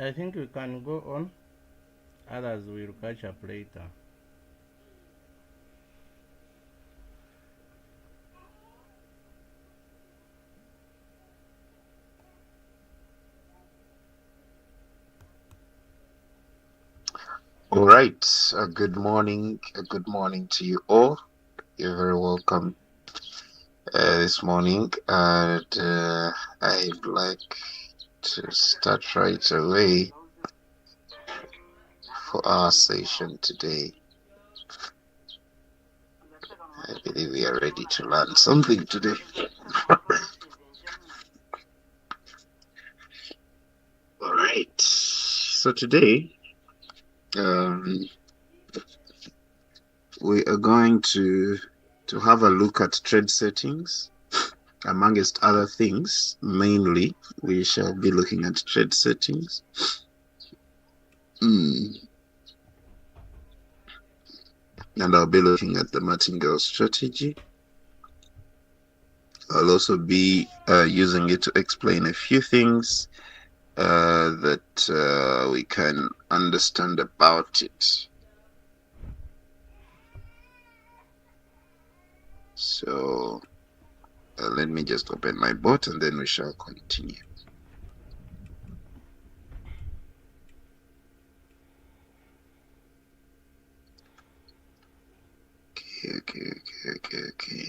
I think we can go on. Others will catch up later. All right. Good morning. Good morning to you all. You're very welcome this morning. And I'd like to start right away for our session today. I believe we are ready to learn something today. All right. So today, we are going to have a look at trade settings. Amongst other things, mainly we shall be looking at trade settings. And I'll be looking at the martingale strategy. I'll also be using it to explain a few things that we can understand about it. So let me just open my bot and then we shall continue. Okay.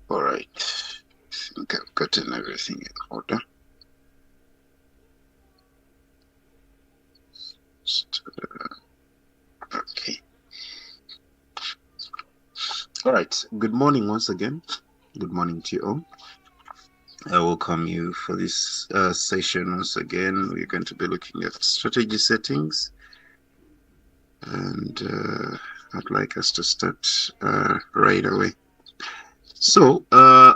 All right. I think I've gotten everything in order. Okay. All right. Good morning once again. Good morning to you all. I welcome you for this session once again. We're going to be looking at strategy settings, and I'd like us to start right away. So,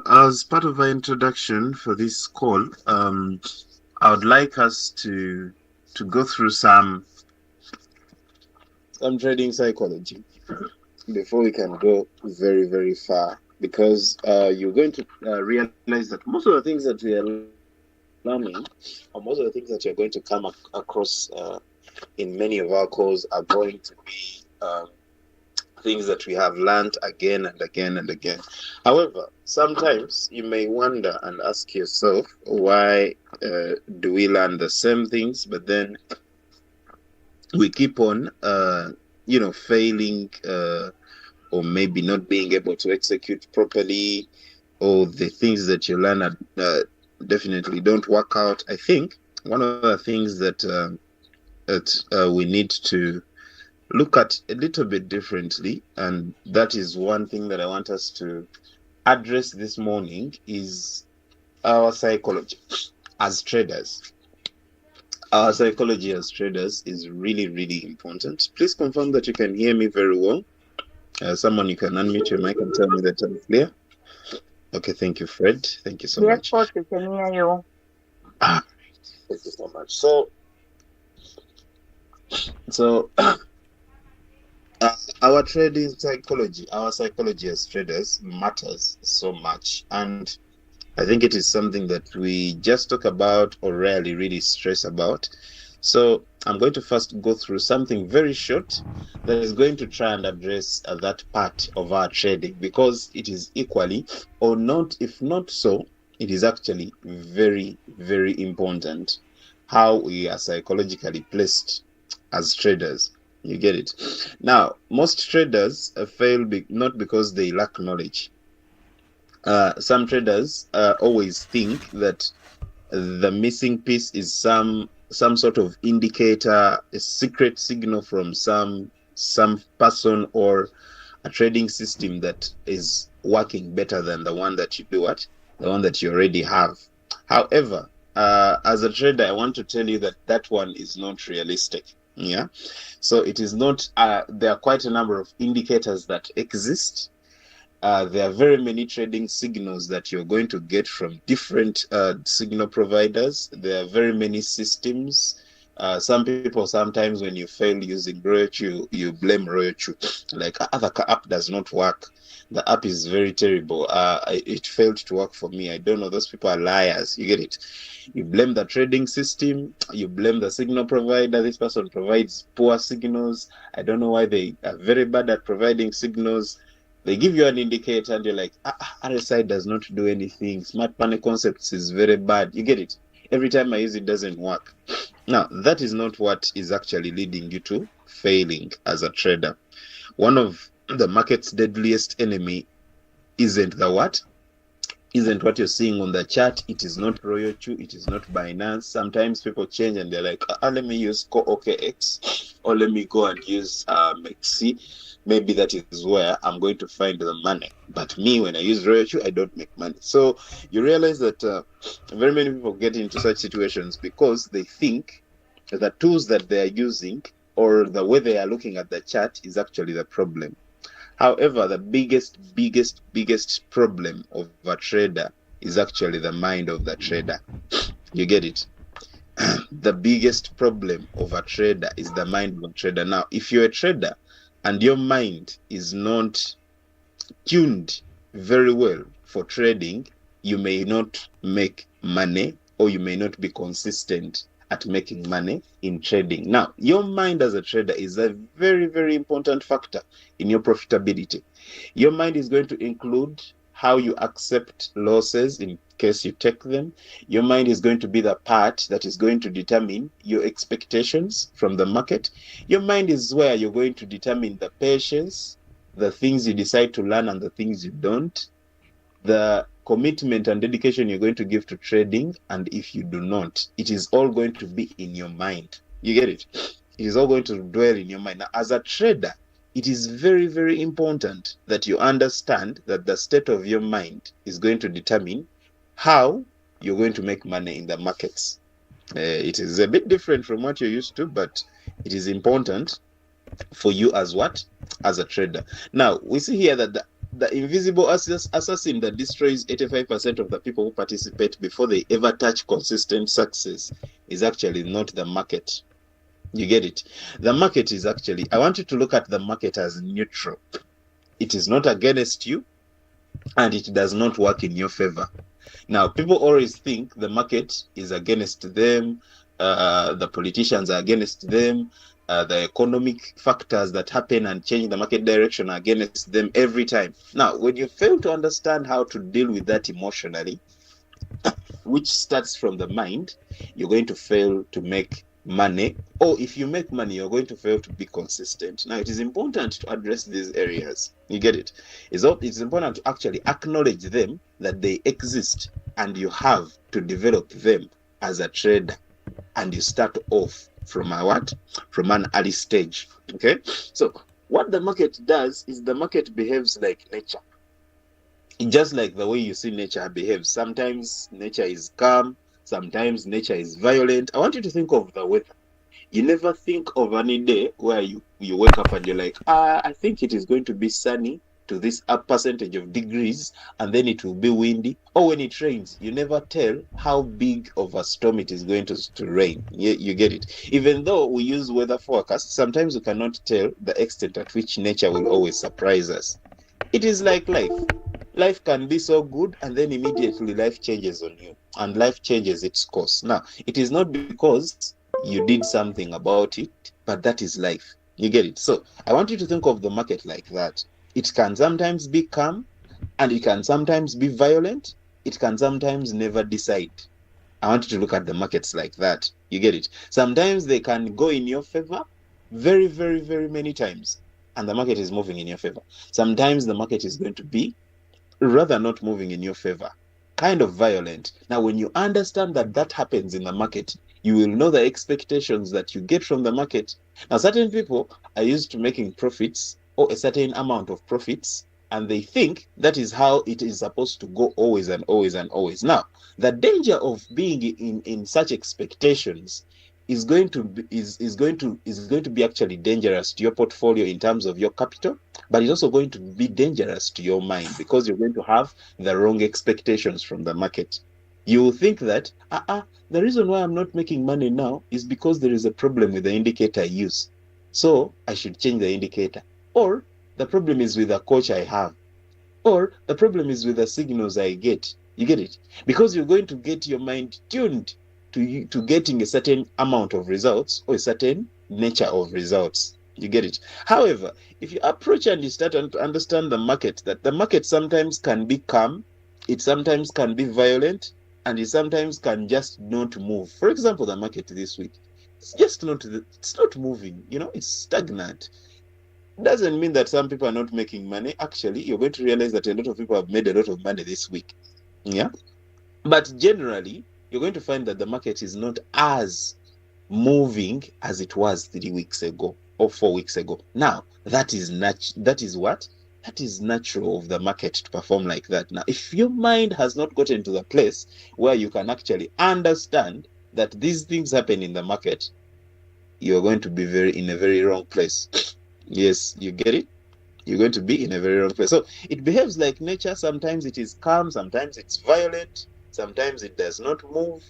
as part of our introduction for this call, I would like us to go through some trading psychology before we can go very, very far, because you're going to realize that most of the things that we are learning, or most of the things that you're going to come across in many of our calls, are going to be things that we have learned again and again and again. However, sometimes you may wonder and ask yourself, why do we learn the same things, but then we keep on failing, or maybe not being able to execute properly, or the things that you learn definitely don't work out. I think one of the things that we need to look at a little bit differently, and that is one thing that I want us to address this morning, is our psychology as traders. Our psychology as traders is really, really important. Please confirm that you can hear me very well. Someone, you can unmute your mic and tell me that I'm clear. Okay, thank you, Fred. Thank you so much. Yes, coach, we can hear you. Thank you so much. So our trading psychology, our psychology as traders matters so much, and I think it is something that we just talk about or rarely really stress about. So I'm going to first go through something very short that is going to try and address that part of our trading, because it is equally, or not, if not so, it is actually very, very important how we are psychologically placed as traders. You get it? Now, most traders fail not because they lack knowledge. Some traders always think that the missing piece is some sort of indicator, a secret signal from some person or a trading system that is working better than the one that you already have. However, as a trader, I want to tell you that that one is not realistic. Yeah. So it is not, there are quite a number of indicators that exist. There are very many trading signals that you're going to get from different signal providers. There are very many systems. Some people, sometimes when you fail using Royachu, you blame Royachu. Like, the app does not work. The app is very terrible. It failed to work for me. I don't know. Those people are liars. You get it? You blame the trading system. You blame the signal provider. This person provides poor signals. I don't know why they are very bad at providing signals. They give you an indicator and you're like, RSI does not do anything. Smart Money Concepts is very bad. You get it? Every time I use it, doesn't work. Now, that is not what is actually leading you to failing as a trader. One of the market's deadliest enemy isn't the what? Isn't what you're seeing on the chart. It is not Royachu. It is not Binance. Sometimes people change and they're like, let me use OKX, or let me go and use MEXC. Maybe that is where I'm going to find the money. But me, when I use Royachu, I don't make money. So you realize that very many people get into such situations because they think the tools that they are using or the way they are looking at the chart is actually the problem. However, the biggest problem of a trader is actually the mind of the trader. You get it? The biggest problem of a trader is the mind of a trader. Now, if you're a trader and your mind is not tuned very well for trading, you may not make money, or you may not be consistent at making money in trading. Now, your mind as a trader is a very, very important factor in your profitability. Your mind is going to include how you accept losses in case you take them. Your mind is going to be the part that is going to determine your expectations from the market. Your mind is where you're going to determine the patience, the things you decide to learn and the things you don't, the commitment and dedication you're going to give to trading, and if you do not, it is all going to be in your mind. You get it? It is all going to dwell in your mind. Now, as a trader, it is very, very important that you understand that the state of your mind is going to determine how you're going to make money in the markets. It is a bit different from what you're used to, but it is important for you as what? As a trader. Now, we see here that the invisible assassin that destroys 85% of the people who participate before they ever touch consistent success is actually not the market. You get it? The market is actually, I want you to look at the market as neutral. It is not against you, and it does not work in your favor. Now, people always think the market is against them, the politicians are against them, the economic factors that happen and change the market direction are against them every time. Now, when you fail to understand how to deal with that emotionally, which starts from the mind, you're going to fail to make money, or if you make money, you're going to fail to be consistent. Now, it is important to address these areas. You get it? It's important to actually acknowledge them, that they exist, and you have to develop them as a trader, and you start off from a what? From an early stage. Okay? So what the market does is the market behaves like nature. Just like the way you see nature behaves. Sometimes nature is calm, sometimes nature is violent. I want you to think of the weather. You never think of any day where you wake up and you're like, I think it is going to be sunny to this percentage of degrees, and then it will be windy. Or when it rains, you never tell how big of a storm it is going to rain. You get it? Even though we use weather forecasts, sometimes we cannot tell the extent at which nature will always surprise us. It is like life. Life can be so good, and then immediately life changes on you, and life changes its course. Now, it is not because you did something about it, but that is life. You get it? So I want you to think of the market like that. It can sometimes be calm, and it can sometimes be violent. It can sometimes never decide. I want you to look at the markets like that. You get it? Sometimes they can go in your favor very, very, very many times, and the market is moving in your favor. Sometimes the market is going to be rather not moving in your favor, kind of violent. Now, when you understand that that happens in the market, you will know the expectations that you get from the market. Now, certain people are used to making profits, or a certain amount of profits, and they think that is how it is supposed to go always and always and always. Now, the danger of being in such expectations is going to be actually dangerous to your portfolio in terms of your capital, but it's also going to be dangerous to your mind because you're going to have the wrong expectations from the market. You will think that the reason why I'm not making money now is because there is a problem with the indicator I use, so I should change the indicator. Or the problem is with the coach I have, or the problem is with the signals I get. You get it? Because you're going to get your mind tuned to getting a certain amount of results or a certain nature of results. You get it? However, if you approach and you start to understand the market, that the market sometimes can be calm, it sometimes can be violent, and it sometimes can just not move. For example, the market this week, it's not moving, it's stagnant. Doesn't mean that some people are not making money. Actually, you're going to realize that a lot of people have made a lot of money this week. Yeah. But generally, you're going to find that the market is not as moving as it was 3 weeks ago or 4 weeks ago. Now, that is natural of the market to perform like that. Now, if your mind has not gotten to the place where you can actually understand that these things happen in the market, you're going to be in a very wrong place. Yes, you get it? You're going to be in a very wrong place. So it behaves like nature. Sometimes it is calm, sometimes it's violent, sometimes it does not move.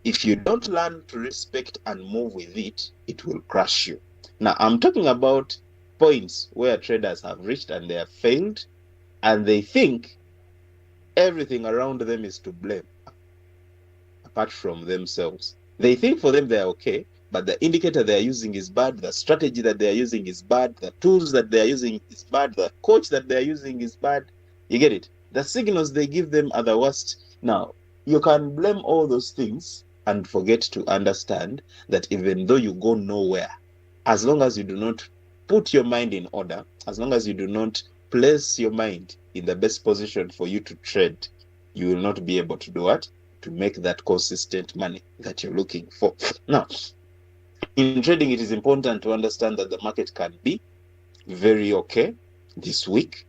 If you don't learn to respect and move with it, it will crush you. Now, I'm talking about points where traders have reached and they have failed, and they think everything around them is to blame, apart from themselves. They think for them they're okay, but the indicator they're using is bad, the strategy that they're using is bad, the tools that they're using is bad, the coach that they're using is bad. You get it? The signals they give them are the worst. Now, you can blame all those things and forget to understand that even though you go nowhere, as long as you do not put your mind in order, as long as you do not place your mind in the best position for you to trade, you will not be able to do what? To make that consistent money that you're looking for. Now, in trading, it is important to understand that the market can be very okay this week,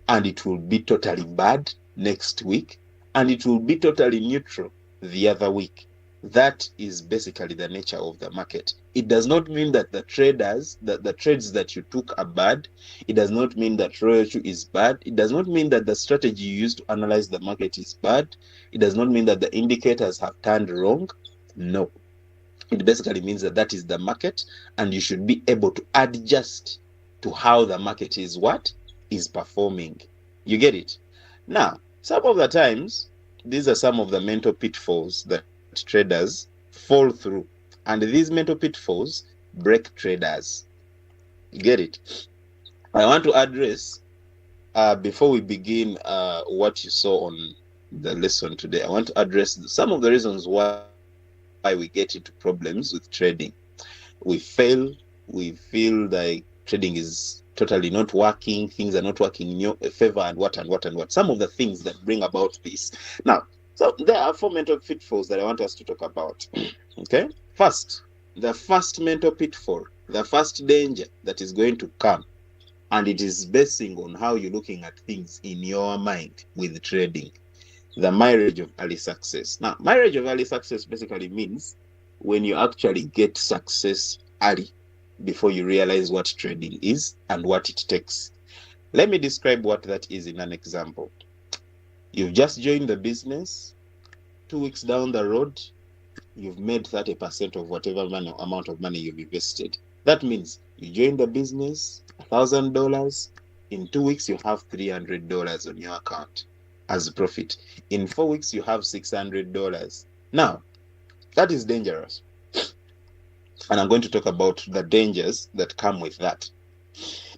and it will be totally bad next week, and it will be totally neutral the other week. That is basically the nature of the market. It does not mean that the trades that you took are bad. It does not mean that Royalty is bad. It does not mean that the strategy you used to analyze the market is bad. It does not mean that the indicators have turned wrong. No. It basically means that is the market, and you should be able to adjust to how the market is performing. You get it? Now, some of the times, these are some of the mental pitfalls that traders fall through, and these mental pitfalls break traders. You get it? I want to address, before we begin what you saw on the lesson today, I want to address some of the reasons why we get into problems with trading. We fail, we feel like trading is totally not working, things are not working in your favor, and what. Some of the things that bring about this. Now, so there are 4 mental pitfalls that I want us to talk about. Okay? First, the first mental pitfall, the first danger that is going to come, and it is basing on how you're looking at things in your mind with trading. The marriage of early success. Now, marriage of early success basically means when you actually get success early before you realize what trading is and what it takes. Let me describe what that is in an example. You've just joined the business. 2 weeks down the road, you've made 30% of whatever amount of money you've invested. That means you join the business, $1,000. In 2 weeks, you have $300 on your account as a profit. In 4 weeks, you have $600. Now, that is dangerous. And I'm going to talk about the dangers that come with that.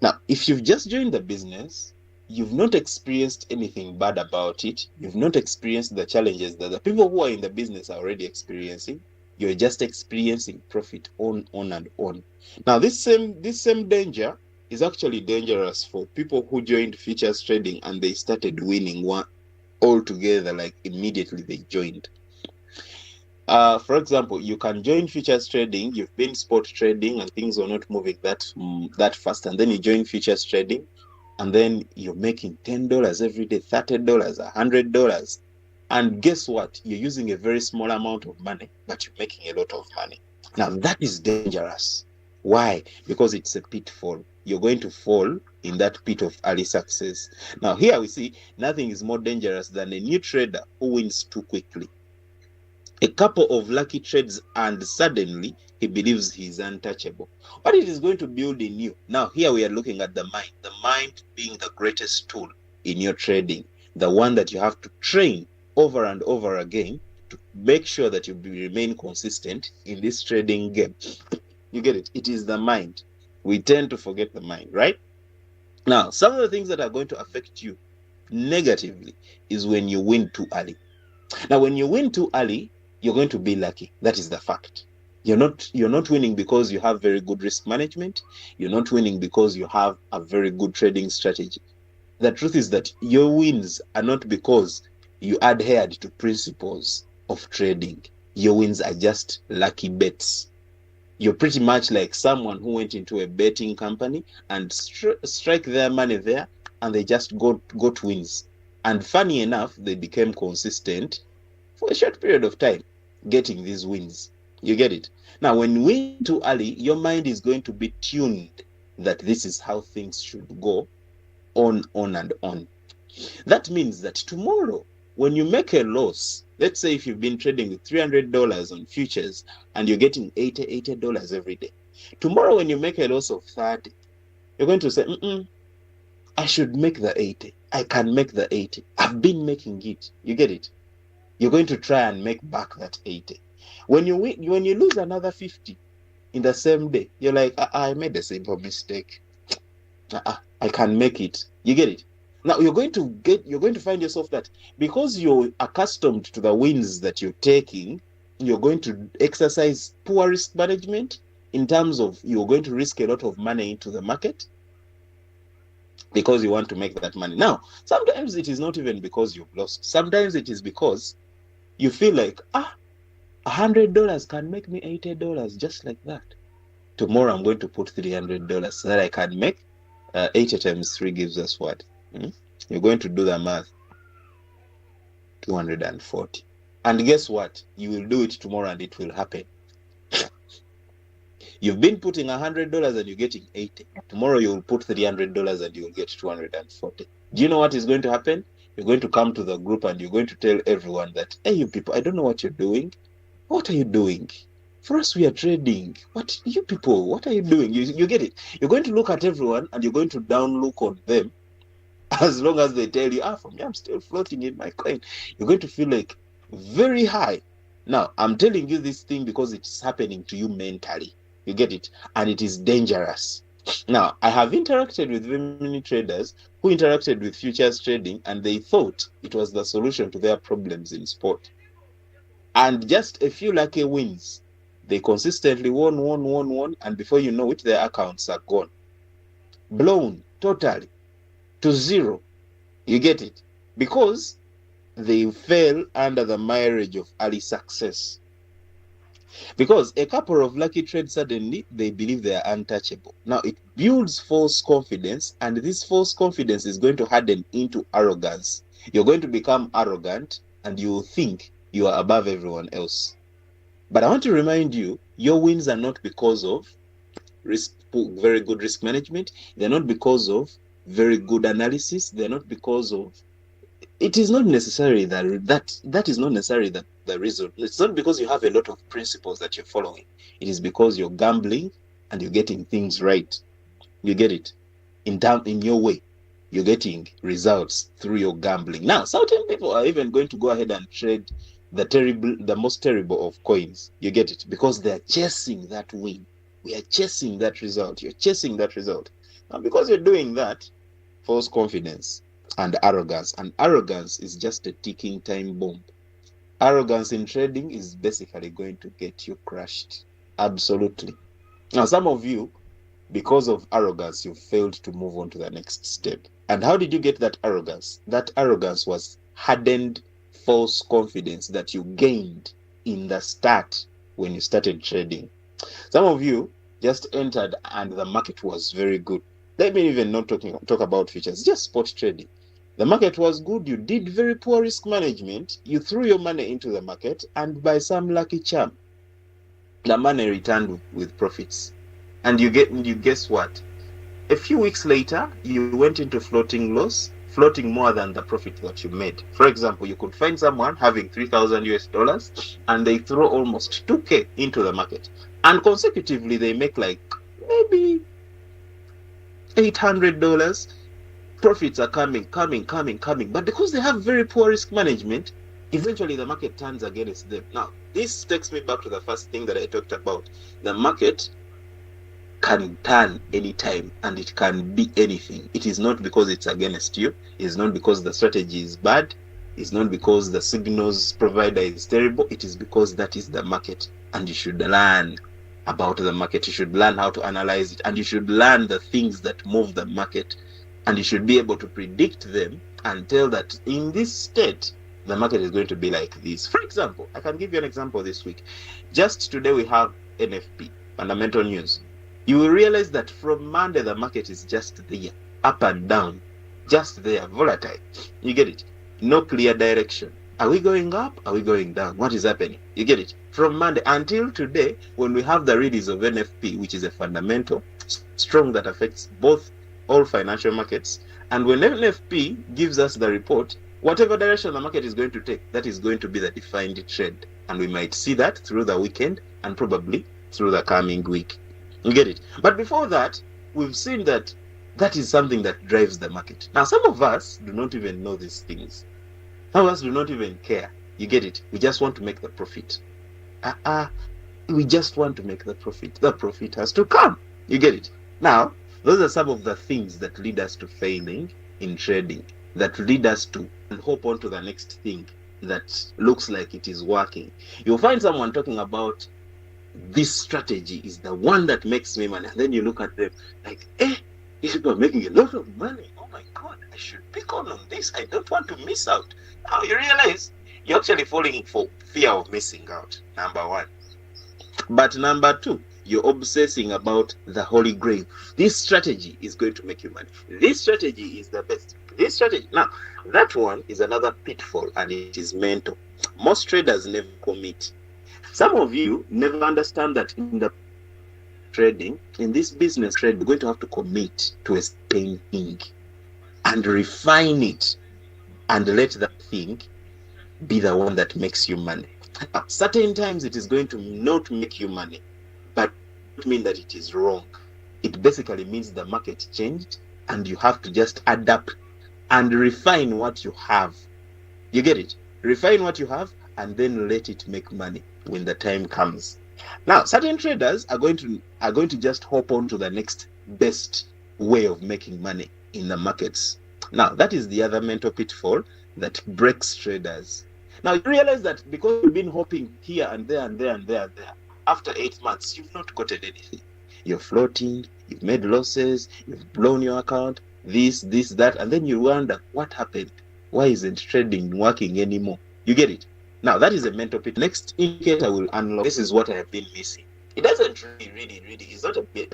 Now, if you've just joined the business, you've not experienced anything bad about it. You've not experienced the challenges that the people who are in the business are already experiencing. You're just experiencing profit on and on. Now, this same danger is actually dangerous for people who joined futures trading and they started winning one altogether, like immediately they joined. For example, you can join futures trading. You've been spot trading and things are not moving that fast, and then you join futures trading, and then you're making $10 every day, $30, $100. And guess what? You're using a very small amount of money, but you're making a lot of money. Now, that is dangerous. Why? Because it's a pitfall. You're going to fall in that pit of early success. Now, here we see nothing is more dangerous than a new trader who wins too quickly. A couple of lucky trades and suddenly he believes he's untouchable. What it is going to build in you. Now, here we are looking at the mind being the greatest tool in your trading, the one that you have to train over and over again to make sure that you remain consistent in this trading game. You get it? It is the mind. We tend to forget the mind, right? Now, some of the things that are going to affect you negatively is when you win too early. Now, when you win too early, you're going to be lucky. That is the fact. You're not winning because you have very good risk management. You're not winning because you have a very good trading strategy. The truth is that your wins are not because you adhered to principles of trading. Your wins are just lucky bets. You're pretty much like someone who went into a betting company and strike their money there, and they just got wins. And funny enough, they became consistent for a short period of time, getting these wins. You get it? Now, when you win too early, your mind is going to be tuned that this is how things should go on and on. That means that tomorrow, when you make a loss, let's say if you've been trading with $300 on futures and you're getting $80 every day. Tomorrow, when you make a loss of 30, you're going to say, I should make the 80. I can make the 80. I've been making it. You get it? You're going to try and make back that 80. When you lose another 50 in the same day, you're like, I made a simple mistake. I can make it. You get it? Now you're going to find yourself that because you're accustomed to the wins that you're taking, you're going to exercise poor risk management in terms of you're going to risk a lot of money into the market because you want to make that money. Now, sometimes it is not even because you've lost. Sometimes it is because you feel like, $100 can make me $80 just like that. Tomorrow I'm going to put $300 so that I can make 80 times 3 gives us what? You're going to do the math. 240. And guess what? You will do it tomorrow and it will happen. You've been putting $100 and you're getting 80. Tomorrow you will put $300 and you will get 240. Do you know what is going to happen? You're going to come to the group and you're going to tell everyone that, hey, you people, I don't know what you're doing. What are you doing? For us, we are trading. What, you people, what are you doing? You get it? You're going to look at everyone and you're going to down look on them. As long as they tell you, for me, I'm still floating in my coin. You're going to feel like very high. Now, I'm telling you this thing because it's happening to you mentally. You get it? And it is dangerous. Now, I have interacted with many traders who interacted with futures trading and they thought it was the solution to their problems in sport. And just a few lucky wins. They consistently won, and before you know it, their accounts are gone. Blown totally to zero. You get it? Because they fell under the mirage of early success. Because a couple of lucky trades, suddenly they believe they are untouchable. Now it builds false confidence, and this false confidence is going to harden into arrogance. You're going to become arrogant and you will think you are above everyone else. But I want to remind you, your wins are not because of very good risk management. They're not because of very good analysis. They're not because of, it is not necessarily that is not necessarily the reason. It's not because you have a lot of principles that you're following. It is because you're gambling and you're getting things right. You get it? In your way. You're getting results through your gambling. Now, certain people are even going to go ahead and trade the most terrible of coins. You get it? Because they're chasing that win. We are chasing that result. You're chasing that result. Now, because you're doing that, false confidence and arrogance. And arrogance is just a ticking time bomb. Arrogance in trading is basically going to get you crushed. Absolutely. Now, some of you, because of arrogance, you failed to move on to the next step. And how did you get that arrogance? That arrogance was hardened false confidence that you gained in the start when you started trading. Some of you just entered and the market was very good. Let me even not talk about futures, just spot trading. The market was good, you did very poor risk management, you threw your money into the market, and by some lucky charm, the money returned with profits. And you guess what? A few weeks later, you went into floating loss, floating more than the profit that you made. For example, you could find someone having 3,000 US dollars and they throw almost 2K into the market. And consecutively, they make like maybe $800. Profits are coming. But because they have very poor risk management, eventually the market turns against them. Now, this takes me back to the first thing that I talked about. The market can turn anytime and it can be anything. It is not because it's against you. It's not because the strategy is bad. It's not because the signals provider is terrible. It is because that is the market, and you should learn about the market. You should learn how to analyze it, and you should learn the things that move the market, and you should be able to predict them and tell that in this state the market is going to be like this. For example, I can give you an example this week. Just today we have NFP, fundamental news. You will realize that from Monday the market is just there, up and down, just there, volatile. You get it? No clear direction. Are we going up? Are we going down? What is happening? You get it? From Monday until today, when we have the release of NFP, which is a fundamental, strong, that affects all financial markets, and when NFP gives us the report, whatever direction the market is going to take, that is going to be the defined trend. And we might see that through the weekend and probably through the coming week. You get it? But before that, we've seen that that is something that drives the market. Now, some of us do not even know these things. Some of us do not even care. You get it? We just want to make the profit. We just want to make the profit. The profit has to come. You get it? Now, those are some of the things that lead us to failing in trading, that lead us to hop on to the next thing that looks like it is working. You'll find someone talking about this strategy is the one that makes me money. And then you look at them like, these people are making a lot of money. Oh my God, I should pick on this. I don't want to miss out. Now you realize you're actually falling for fear of missing out, number one. But number two, you're obsessing about the holy grail. This strategy is going to make you money. This strategy is the best. This strategy. Now, that one is another pitfall, and it is mental. Most traders never commit. Some of you never understand that in the trading, in this business trade, you're going to have to commit to a certain thing and refine it and let that thing be the one that makes you money. At certain times, it is going to not make you money, but it doesn't mean that it is wrong. It basically means the market changed and you have to just adapt and refine what you have. You get it? Refine what you have and then let it make money when the time comes. Now, certain traders are going to just hop on to the next best way of making money in the markets. Now, that is the other mental pitfall that breaks traders. Now, you realize that because you've been hopping here and there and there and there and there, after 8 months, you've not gotten anything. You're floating, you've made losses, you've blown your account, this, that, and then you wonder, what happened? Why isn't trading working anymore? You get it? Now, that is a mental pit. Next indicator will unlock. This is what I have been missing. It doesn't really, it's not a bit.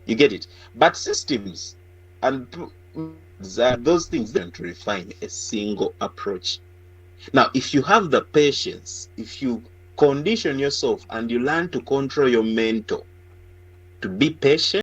You get it? But systems and those things don't refine a single approach. Now, if you have the patience, if you condition yourself and you learn to control your mental, to be patient,